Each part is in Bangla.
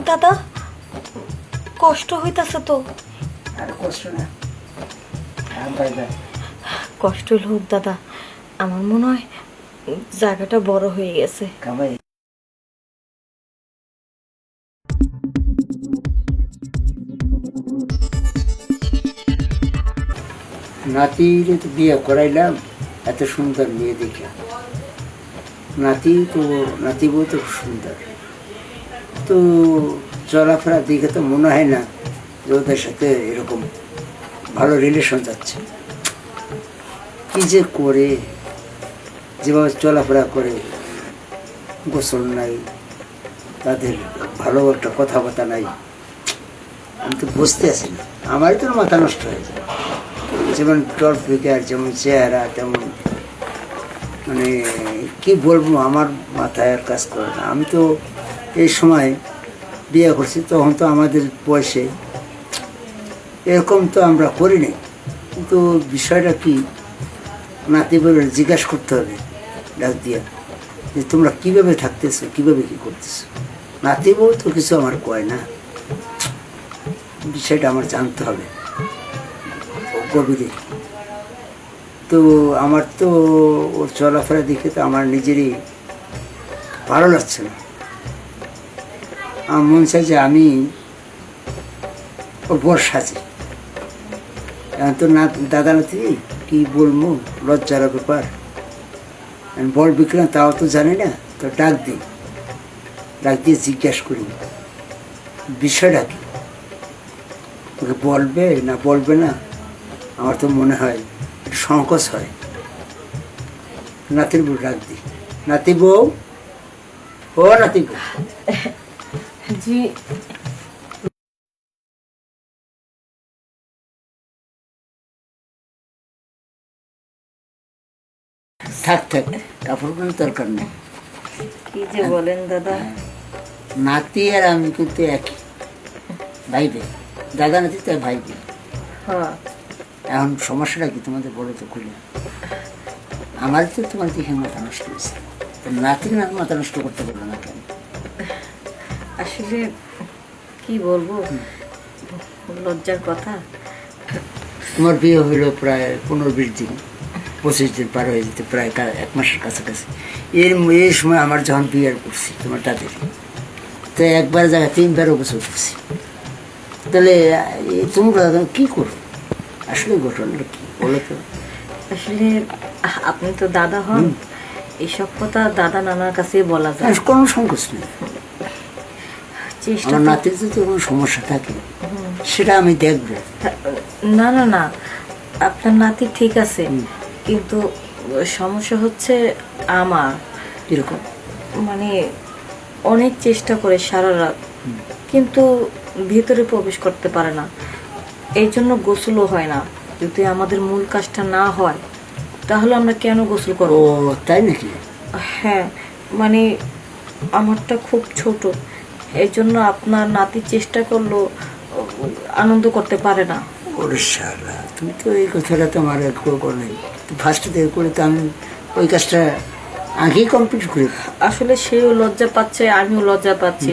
দাদা কষ্ট হইতাছে তো? আর কষ্ট না, কষ্ট হোক দাদা, আমার মনে হয় জায়গাটা বড় হয়ে গেছে। নাতির বিয়ে করাইলাম, এত সুন্দর মেয়ে দেখলাম, নাতি বউ তো সুন্দর, তো চলাফেরা দিকে তো মনে হয় না যে ওদের সাথে এরকম ভালো রিলেশন যাচ্ছে। কি যে করে, যেভাবে চলাফেরা করে, গোসল নাই, তাদের ভালো একটা কথাবার্তা নাই, আমি তো বুঝতে আছি না। আমারই তো মাথা নষ্ট হয়ে যায়। যেমন টলফিকার, যেমন চেহারা, তেমন মানে কি বলবো, আমার মাথায় আর কাজ করে না। আমি তো এই সময় বিয়ে করছি, তখন তো আমাদের বয়সে এরকম তো আমরা করিনি। কিন্তু বিষয়টা কি, নাতি বলে জিজ্ঞাসা করতে হবে ডাক দিয়া যে তোমরা কীভাবে থাকতেছো, কীভাবে কী করতেছো। নাতি বউ তো কিছু আমার কয় না, বিষয়টা আমার জানতে হবে গভীরে। তো আমার তো ওর চলাফেরা দেখে তো আমার নিজেরই ভালো লাগছে না। আমার মন চাই যে আমি ওর বর সাজি। এখন তো না দাদা নাতি কি বলবো, লজ্জার ব্যাপার। বল বিক্রম তাও তো জানি না, তো ডাক দিয়ে জিজ্ঞাসা করি বিষয়টা কি, ওকে বলবে না বলবে না। আমার তো মনে হয় সংকোচ হয়। নাতির বউ ডাক দিই, নাতি বউ, ও নাতি বউ। জি থাক কাপড় কোনো দরকার নেই। কি যে বলেন দাদা। নাতি আর আমি কিন্তু একই ভাই বে, দাদা নাতি তাই ভাই বে। হ্যাঁ, এখন সমস্যাটা কি তোমাদের বলো তো খুলে। আমার তো তোমার দিকে মাথা নষ্ট হয়েছে, নাতির না মাথা নষ্ট করতে পারলো না কেন? আসলে কি বলবো, লজ্জার কথা। তোমার বিয়ে হইলো প্রায় 15-20 দিন, 25 দিন পার হয়ে যেতে, প্রায় 1 মাসের কাছাকাছি। এই সময় আমার যখন বিয়ে করছি তোমার তাদের, তো একবার জায়গায় 3 বারও বছর করছি। তাহলে তোমরা কি করো আসলে, ঘটনাটা কি বলো তো? আসলে আপনি তো দাদা হন, এইসব কথা দাদা নানার কাছে বলা যায়। কোনো সংকোচ নেই। চেষ্টা আমার নাতির যদি কোনো সমস্যা থাকে সেটা আমি দেখবো। না না না, আপনার নাতি ঠিক আছে, কিন্তু সমস্যা হচ্ছে আমার। এরকম মানে অনেক চেষ্টা করে সারা রাত, কিন্তু ভিতরে প্রবেশ করতে পারে না। এই জন্য গোসলও হয় না। যদি আমাদের মূল কাজটা না হয় তাহলে আমরা কেন গোসল করবো? ও তাই নাকি? হ্যাঁ, মানে আমারটা খুব ছোট, এই জন্য আপনার নাতি চেষ্টা করলো আনন্দ করতে পারে না। ওরে শালা, তুমি তো এই কথাটা তো আমার করো নাই। ফার্স্টে থেকে করে তো আমি ওই কাজটা আগেই কমপ্লিট করি। আসলে সেও লজ্জা পাচ্ছে, আমিও লজ্জা পাচ্ছি।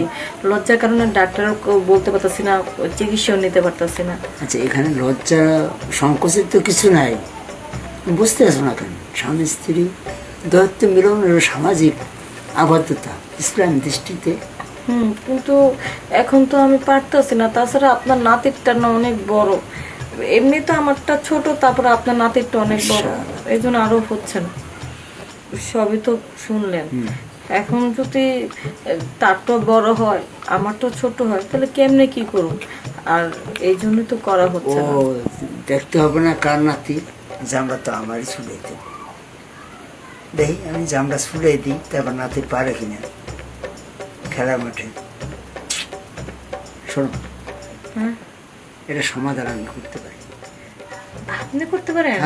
লজ্জার কারণে ডাক্তারও বলতে পারতেছি না, চিকিৎসাও নিতে পারতেছি না। আচ্ছা, এখানে লজ্জা সংকোচের তো কিছু নাই, বুঝতে আসো না কেন? স্বামী স্ত্রী দৈত্য মিলন সামাজিক আবদ্ধতা ইসলাম দৃষ্টিতে। কিন্তু এখন তো আমি পারতেছি না। তাছাড়া আপনার নাতিরটা না অনেক বড়, এমনি তো আমারটা ছোট, তারপরে আপনার নাতিরটা অনেক বড়, এই জন্য আরো হচ্ছে না। সবই তো শুনলেন। এখন যদি তারটা বড় হয় আমারটা ছোট হয়, তাহলে কেমনে কি করুন? আর এই জন্য তো করা হচ্ছে না। দেখতে হবে না কার নাতি, জামরা তো আমারই ছুড়ে দিই। দেখি আমি জামরা ছুড়ে দিই, তারপর নাতি পারে কিনা খেলার মাঠে। শোনো, এটা সমাধান আমি করতে পারি। আপনি করতে পারেন?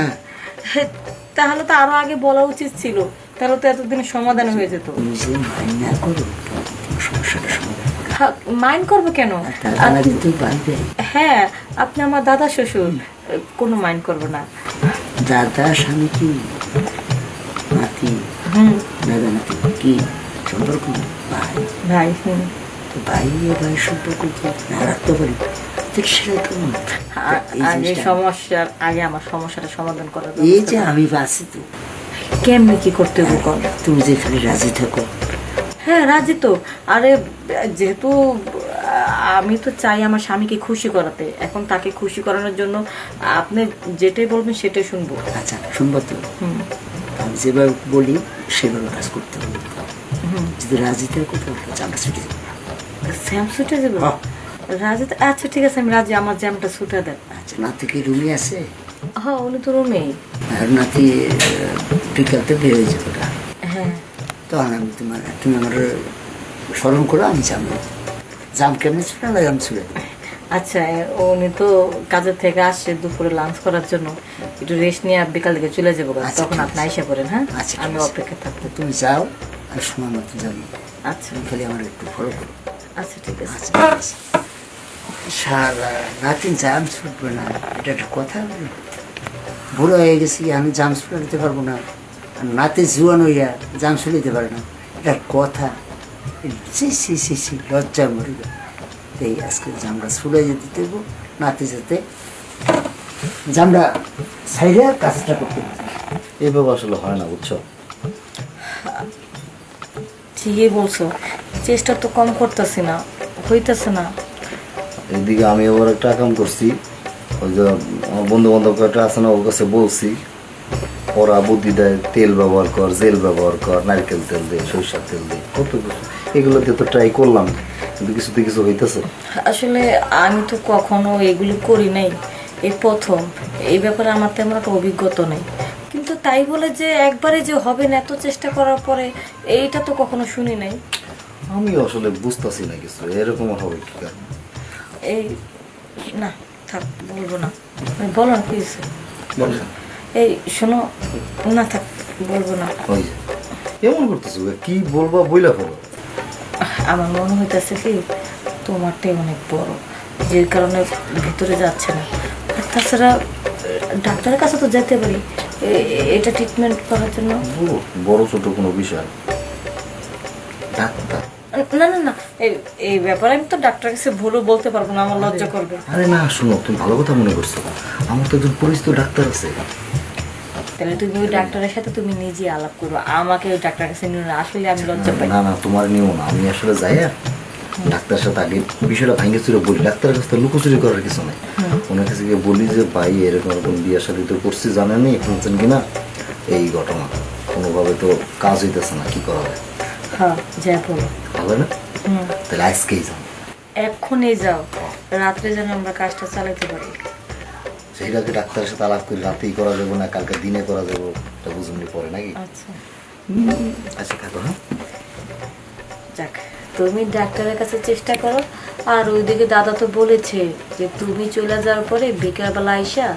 হ্যাঁ। তাহলে তো আরো আগে বলা উচিত ছিল, তাহলে তো এতদিন সমাধান হয়ে যেত। নিজে মাইন না করো, সমস্যাটা সমাধান মাইন্ড করবো কেন? হ্যাঁ, আপনি আমার দাদা শ্বশুর, কোনো মাইন্ড করবো না। দাদা স্বামী কি নাতি, দাদা নাতি কি সম্পর্ক? ভাই। ভাই। ভাই নিয়ে ভাইয়ের সম্পর্ক তো না রাখতে পারি, ঠিক সেটাই তো মনে হয়। এই আগে জিনিসটা আগে আমার সমস্যাটা সমাধান করার এই ব্যবস্থা যে করো। আমি বাঁচি তো, কেমনি কি করতে হবে কর। তুমি যে খালি রাজি থাকো। হ্যাঁ রাজি তো। আরে যেহেতু আমি তো চাই আমার স্বামীকে খুশি করাতে, এখন তাকে খুশি করানোর জন্য আপনি যেটাই বলবেন সেটাই শুনবো। আচ্ছা শুনবো তো, হুম আমি যেভাবে বলি সেভাবে কাজ করতে হবে। যদি রাজি থাকো তাহলে জামা ছুটি দেবো। স্যাম ছুটে যাবে হ্যাঁ। রাজি তো? আচ্ছা ঠিক আছে, আমি রাজি, আমার জ্যামটা ছুটে দেন। আচ্ছা নাতি কি রুমে আছে? হ্যাঁ উনি তো রুমেই। আর নাতি বিকালতে বের হয়ে যাবে না, হ্যাঁ তখন আমি তুমি আমার স্মরণ করো, আমি যাবো। জাম কেমনি ছিল না জাম ছিল? আচ্ছা উনি তো কাজের থেকে আসছে দুপুরে লাঞ্চ করার জন্য, একটু রেস্ট নিয়ে বিকাল দিকে চলে যাবো, আচ্ছা, তখন ঠিক আপনি আছে। আইসা করেন। হ্যাঁ আচ্ছা, ঠিক আমি আছে। অপেক্ষা থাকবো। তুমি যাও, আর সময় মতো যাবো। আচ্ছা তুমি খালি আমার একটু ফলো করো। আচ্ছা ঠিক আছে। আচ্ছা ঠিক আছে। সারা নাতি জাম ছুটবে না, এটা একটা কথা হলো? বুড়ো হয়ে গেছি, আমি জাম ছুটে দিতে পারবো না, আর নাতি জুয়ান হইয়া জাম ছুটে দিতে পারে না, এটা কথা? সি সি সি সি লজ্জা মরে গেল। এই আজকে জামটা ছুটে যেতে দেবো, নাতি যেতে জামটা সাইডে কাজটা করতে হবে। এইভাবে আসলে হয় না, বুঝছো? ঠিকই বলছো, চেষ্টা তো কম করতেছি না, হইতেছে না। এদিকে আমি আবার একটা কাম করছি, ওই যে আমার বন্ধু বান্ধব একটা আছে না, ওর কাছে বলছি, ওরা বুদ্ধি দেয়, তেল ব্যবহার কর, জেল ব্যবহার কর, নারকেল তেল দে, সরিষার তেল দে, কত কিছু। এগুলো দিয়ে তো ট্রাই করলাম, কিন্তু কিছুতে কিছু হইতেছে। আসলে আমি তো কখনো এগুলো করি নাই, এই প্রথম। এই ব্যাপারে আমার তেমন একটা অভিজ্ঞতা নেই, কিন্তু তাই বলে যে একবারে যে হবে না এত চেষ্টা করার পরে, এইটা তো কখনো শুনি নাই। আমি আসলে বুঝতেছি না কিছু, এরকম হবে কি কারণ? এই না থাক, বলবো না। বলো না প্লিজ। বলছেন এই শোনো, না থাক, বলবো না। ওই যে এমন করতেছো, কি বলবা বইলা ফেলো। আমার মনে হইতেছে কি তোমারটাই অনেক বড়, যে কারণে ভিতরে যাচ্ছে না। আর তাছাড়া ডাক্তারের কাছে তো যেতে পারি এটা ট্রিটমেন্ট করার জন্য। বড় ছোট কোনো বিষয় ডাক্তার? না না না, এই ব্যাপারে আমি তো ডাক্তারের কাছে ভুলও বলতে পারবো না, আমার লজ্জা করবে। আরে না, শোনো, তুমি ভালো কথা মনে করছো, আমার তো একজন পরিচিত ডাক্তার আছে। তাহলে তুমি ওই ডাক্তারের সাথে তুমি নিজে আলাপ করো, আমাকে ওই ডাক্তারের কাছে নিও না, আসলে আমি লজ্জা পাই। না না, তোমার নিও না, আমি আসলে যাই আর ডাক্তারের সাথে আগে বিষয়টা ভাঙে চুরে বলি। ডাক্তারের কাছে তো লুকোচুরি করার কিছু নেই, ওনার কাছে গিয়ে বলি যে ভাই এরকম এরকম বিয়ে শাদী তো করছি, জানেনি, শুনছেন কিনা এই ঘটনা, কোনোভাবে তো কাজ হইতেছে না, কি করা যায়? হ্যাঁ যাই বলো। ভালো না? হুম তাহলে আজকেই যাও। এক্ষুনি যাও, রাত্রে যেন আমরা কাজটা চালাতে পারি। সেইটাকে ডাক্তারের সাথে আলাপ করে রাতেই করা যাবে না, কালকে দিনে করা যাবো, এটা বুঝুন পরে নাকি? আচ্ছা আচ্ছা থাকো। হ্যাঁ যাক, তুমি ডাক্তারের কাছে চেষ্টা করো। আর ওইদিকে দাদা তো বলেছে যে তুমি চলে যাওয়ার পরে বিকালবেলা আইসা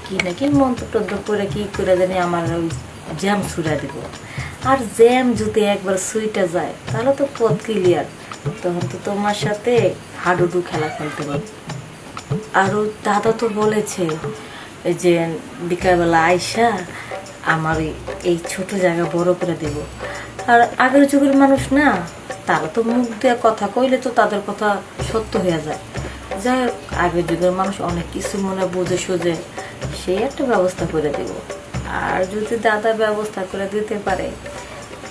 কি নাকি মন্ত্র টন্ত্র করে কি করে জানি আমার ওই জ্যাম ছুড়া দিব। আর জ্যাম যদি একবার সুইটা যায় তাহলে তো পথ ক্লিয়ার, তখন তো তোমার সাথে হাডুডু খেলা খেলতে পারবো। আর ও দাদা তো বলেছে যে বিকালবেলা আইসা আমার এই ছোট জায়গা বড় করে দেব। আর আগের যুগের মানুষ না, তারা তো মুখ দিয়ে কথা কইলে তো তাদের কথা সত্য হয়ে যায়। যাই হোক, আগের যুগের মানুষ অনেক কিছু মনে বুঝে সুঝে সেই একটা ব্যবস্থা করে দেব। আর যদি দাদা ব্যবস্থা করে দিতে পারে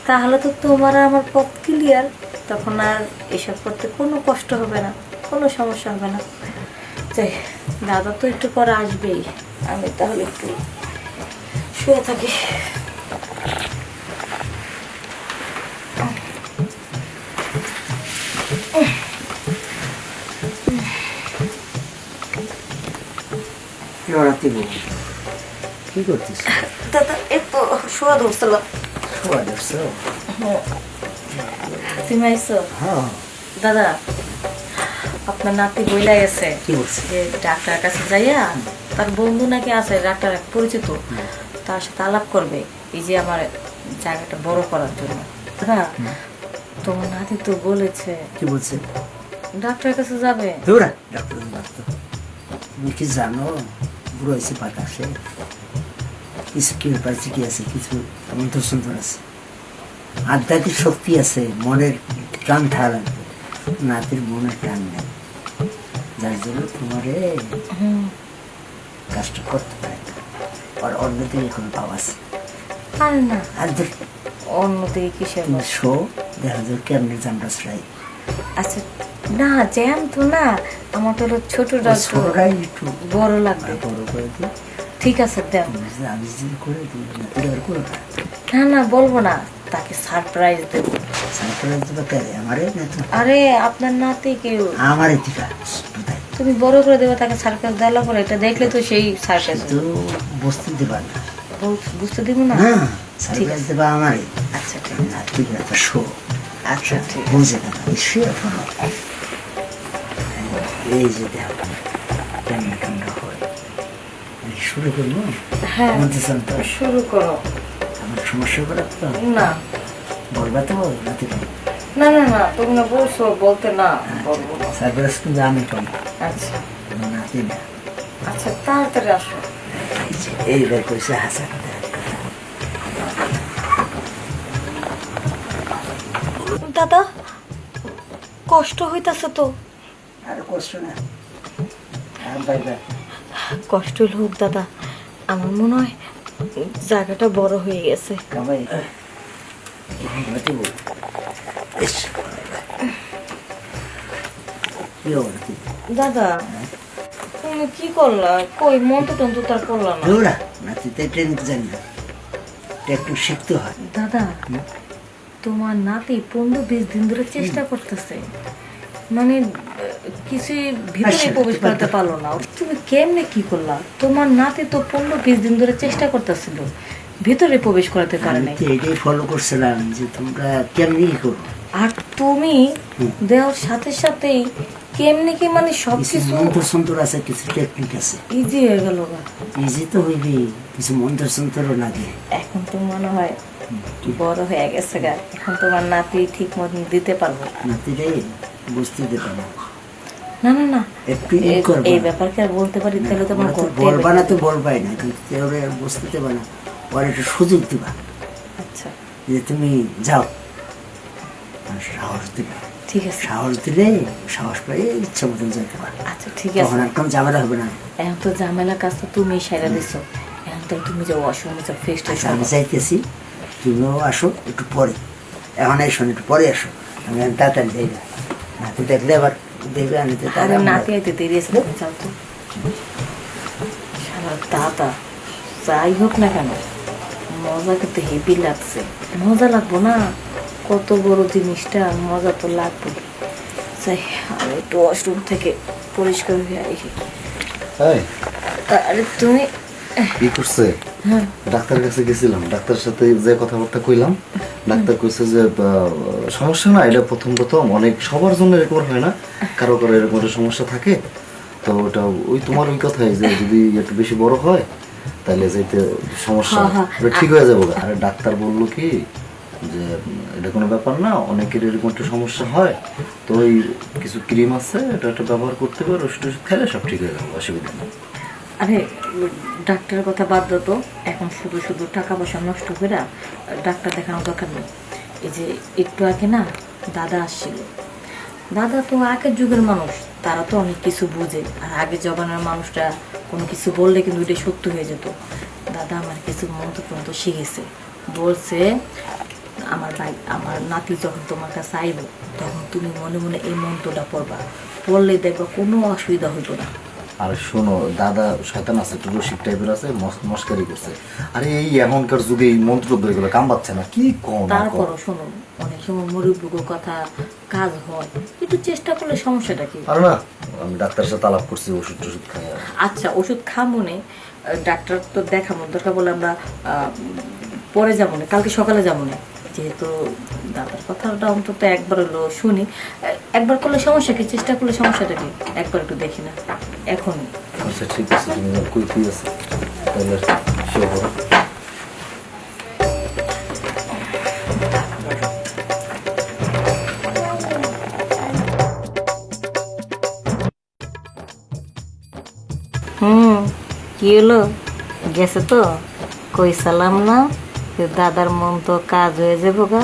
তাহলে তো তোমার আর আমার পথ ক্লিয়ার, তখন আর এসব করতে কোনো কষ্ট হবে না, কোনো সমস্যা হবে না। যাই, দাদা তো একটু পরে আসবেই, আমি তাহলে একটু শুয়ে থাকি। লড়াতে বউ কি করতেছ? দাদা একটু শোয়া ধরছিলাম। শোয়া যাচ্ছে? তুমি আইসো? হ্যাঁ। দাদা আপনার নাতি বইলা গেছে কি বলছে? যে ডাক্তারের কাছে যাইয়া তার বন্ধু নাকি আছে ডাক্তার এক পরিচিত, তার সাথে আলাপ করবে এই যে আমার জায়গাটা বড় করার জন্য। দাদা তোমার নাতি তো বলেছে কি বলছে? ডাক্তারের কাছে যাবে। দৌড়া ডাক্তার ডাক্তার, তুমি কি জানো বুড়ো হয়েছে বাতাসে কিছু কি ব্যাপার কি আছে, কিছু মন্ত্র সুন্দর আছে, আধ্যাত্মিক শক্তি আছে, মনের প্রাণ ঠাড়া, নাতির মনে টান নেই, যার জন্য তোমারে কাজটা করতে পারে না। আর অন্যদিকে এখন পাওয়া আছে আরে না, আর দেখ অন্যদিকে কিসের তুমি বস? শো দেখা যায় কেমনি জানটা ছড়াই আচ্ছা না, জ্যাম তো না, আমার তো হলো ছোটটা একটু ছোটরাই একটু বড় লাগবে। বড় করে দিই। ঠিক আছে দেন। আমি যদি করে দিই নাতিটা আর করো না, না না বলবো না, তাকে সারপ্রাইজ দেবো। সারপ্রাইজ দেবে কে? আমারে না তো আরে আপনার নাতিকে আমারে দিবা বুঝাই তুমি বড় করে দেবে, তাকে সারপ্রাইজ দেওয়ার পরে এটা দেখলে তো সেই সারপ্রাইজ তো বুঝতে দেবা না, বুঝতে দিব না। হ্যাঁ সারপ্রাইজ দেবা আমারে। আচ্ছা ঠিক আছে। নাতির একটা শো আচ্ছা ঠিক আছে। বুঝে না সে এই যে দেখো কেমন ঠান্ডা হয়। আমি শুরু করবো, হ্যাঁ বলতেছেন তো শুরু করো। আমার সমস্যা করে তো না বলবা তো নাতিটা না না না, তুমি না বলছো বলতে, না বলবো না। সারপ্রাইজ কিন্তু আমি কম আচ্ছা নাতি না। আচ্ছা তাড়াতাড়ি আসো। এই যে এইবার কইছে হাসান দাদা কষ্ট হইতাছে তো? আর কষ্ট না আর বাইবা কষ্ট হোক দাদা, আমার মনে হয় জায়গাটা বড় হয়ে গেছে। কামাই নাতি বল এস ইয়ো নাতি দাদা তুমি কি করলা? কই মন্ত্র টন্ত্র তার করলা না? দৌড়া নাতিতে ট্রেনিং জানি না, এটা একটু শিখতে হয়। দাদা তোমার নাতি 15-20 দিন ধরে চেষ্টা করতেছে, মানে কিছুই ভিতরে আচ্ছা, প্রবেশ করতে পারলো না। তুমি কেমনে কি করলা? তোমার নাতি তো 15-20 দিন ধরে চেষ্টা করতেছিল, ভিতরে প্রবেশ করাতে পারে আমি নাই। তো এটাই ফলো করছিলাম যে তোমরা কেমনি কি করো, আর তুমি দেওয়ার সাথে সাথেই কেমনে কি মানে কিছু সবকিছু মন্ত্র সন্তর আছে, কিছু টেকনিক আছে, ইজি হয়ে গেল গা। ইজি তো হইবি, কিছু মন্ত্র সন্তরও লাগে। এখন তো মনে হয় বড় হয়ে গেছে গা, এখন তোমার নাতি ঠিক মতন দিতে পারবো। নাতিরে বুঝতে দেবে না, না না না, একটু ই করবা। এই ব্যাপারকে আর বলতে পারি তাহলে তোমার ওরা তো করতে বলবা না, তো বলবাই না, কিন্তু ওরা বুঝতে দেবে না, ওরা একটু সুযোগ দিবা আচ্ছা যে তুমি যাও, আর সাহস দিবা। ঠিক আছে। সাহস দিলে সাহস পাই ইচ্ছা মতন যেতে পারবে, আচ্ছা ঠিক তখন আছে। আর কোনো ঝামেলা হবে না। এখন তো ঝামেলা কাজ তো তুমি সাইরা দিছো, এখন তো তুমি যে ওয়াশরুমে যা ফেস টু আচ্ছা আমি চাইতেছি তুমিও আসো একটু পরে, এখন এসো না, একটু পরে আসো, আমি আর তাড়াতাড়ি যাই না, নাতি দেখলে আবার দেবে আনিতে আরে নাতি আইতে দেরি আছে, তুমি যাও তো। সারা দাদা যাই হোক না কেন মজা কিন্তু হেভি লাগছে, মজা লাগবো না? কত বড় জিনিসটা, মজা তো লাগবে। যাই আমি একটু ওয়াশরুম থেকে পরিষ্কার হয়ে আইছি। এই আরে তুমি কি করছে? হ্যাঁ ডাক্তারের কাছে গেছিলাম, ডাক্তারের সাথে যে কথাবার্তা কইলাম, ডাক্তার কইছে যে সমস্যা না, এটা প্রথম প্রথম অনেক সবার জন্য এরকম হয় না, কারো কারো এরকম একটা সমস্যা থাকে। তো ওটা ওই তোমার ওই কথাই যে যদি একটু বেশি বড় হয় তাহলে যেতে সমস্যা হ্যাঁ, হ্যাঁ। ওটা ঠিক হয়ে যাবে। আর ডাক্তার বললো কি যে এটা কোনো ব্যাপার না, অনেকের এরকম একটা সমস্যা হয়, তো ওই কিছু ক্রিম আছে, এটা একটা ব্যবহার করতে পারো, ওষুধ টষুধ খেলে সব ঠিক হয়ে যাবে, অসুবিধা নেই। আরে ডাক্তারের কথা বাদ দাও তো, এখন শুধু শুধু টাকা পয়সা নষ্ট করে ডাক্তার দেখানোর দরকার নেই। এই যে একটু আগে না দাদা আসছিল, দাদা তো আগের যুগের মানুষ, তারা তো অনেক কিছু বুঝে, আর আগের জমানার মানুষরা কোনো কিছু বললে কিন্তু এটা সত্য হয়ে যেত। দাদা আমার কিছু মন্ত্র তন্ত্র শিখেছে, বলছে আমার নাতি যখন তোমার কাছে আইব তখন তুমি মনে মনে এই মন্ত্রটা পড়বা, পড়লে দেখবা কোনো অসুবিধা হইব না। আর শোনো, দাদা শয়তান আছে, একটু রসিক টাইপের আছে, মস্কারি করছে। আরে এই এখনকার যুগে এই মন্ত্র এগুলো কাম পাচ্ছে না, কি কম। তারপরও শোনো, অনেক সময় মুরব্বীর কথা কাজ হয়, একটু চেষ্টা করলে সমস্যাটা কি? আর না, আমি ডাক্তারের সাথে আলাপ করছি, ওষুধ টষুধ খাই। আচ্ছা ওষুধ খাবো নে, ডাক্তার তো দেখাবো, দরকার বলে আমরা পরে যাবো না, কালকে সকালে যাবো না, যেহেতু দাদার কথাটা অন্তত একবার হলো শুনি। একবার করলে সমস্যা কি, চেষ্টা করলে সমস্যাটা কি? একবার একটু দেখি না এখনই। আচ্ছা ঠিক আছে, তুমি কই কি আছে তাহলে শুরু করো। কি হলো, গেছে তো? কই সালাম না, দাদার মন তো কাজ হয়ে যাবো গা,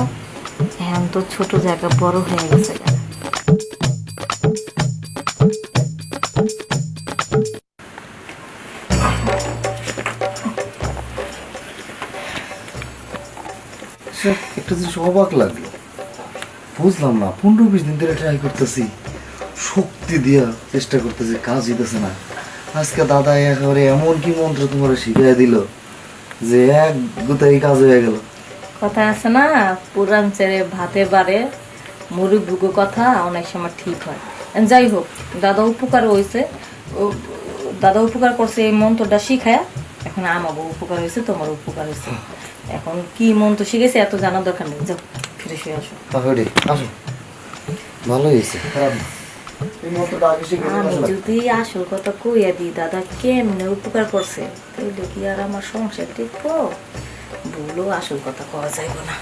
এখন তো ছোট জায়গা বড় হয়ে গেছে গা। একটা জিনিস অবাক লাগলো, বুঝলাম না 15-20 দিন ধরে ট্রাই করতেছি, শক্তি দিয়া চেষ্টা করতেছি, কাজ হইতেছে না। আজকে দাদা একেবারে এমন কি মন্ত্র তোমার শিখিয়ে দিল যে এক গুতাই কাজ হয়ে গেল। কথা আছে না, পুরান ছেড়ে ভাতে বাড়ে, মুরুগ ভুগো কথা অনেক সময় ঠিক হয়। যাই হোক, দাদা উপকার হয়েছে, দাদা উপকার করছে এই মন্ত্রটা শিখায়, এখন আমারও উপকার হয়েছে, তোমার উপকার হয়েছে। এখন কি মন্ত্র শিখেছে এত জানার দরকার নেই, যাও ফিরে শুয়ে আসো। তাহলে আসো, ভালো হয়েছে, খারাপ না। এই মন্ত্রটা আগে শিখে আমি আসলাম। যদি আসল কথা কইয়া দিই দাদা কেমনে উপকার করছে, তাইলে কি আর আমার সংসার টিকবো? ভুলও আসল কথা কওয়া যাইব না।